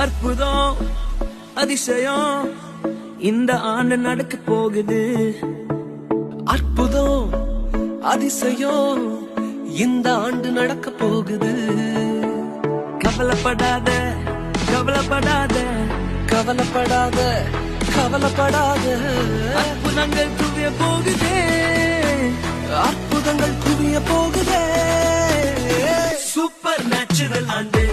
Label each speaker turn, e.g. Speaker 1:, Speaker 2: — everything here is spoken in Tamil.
Speaker 1: அற்புதம் அதிசயம் இந்த ஆண்டு நடக்க போகுது.
Speaker 2: அற்புதம் அதிசயம் இந்த ஆண்டு நடக்க போகுது.
Speaker 1: கவலைப்படாத கவலைப்படாத
Speaker 2: கவலைப்படாத கவலைப்படாத.
Speaker 1: அற்புதங்கள் குவிய போகுதே,
Speaker 2: அற்புதங்கள் குவிய போகுதே.
Speaker 1: சூப்பர் நேச்சுரல் ஆண்டு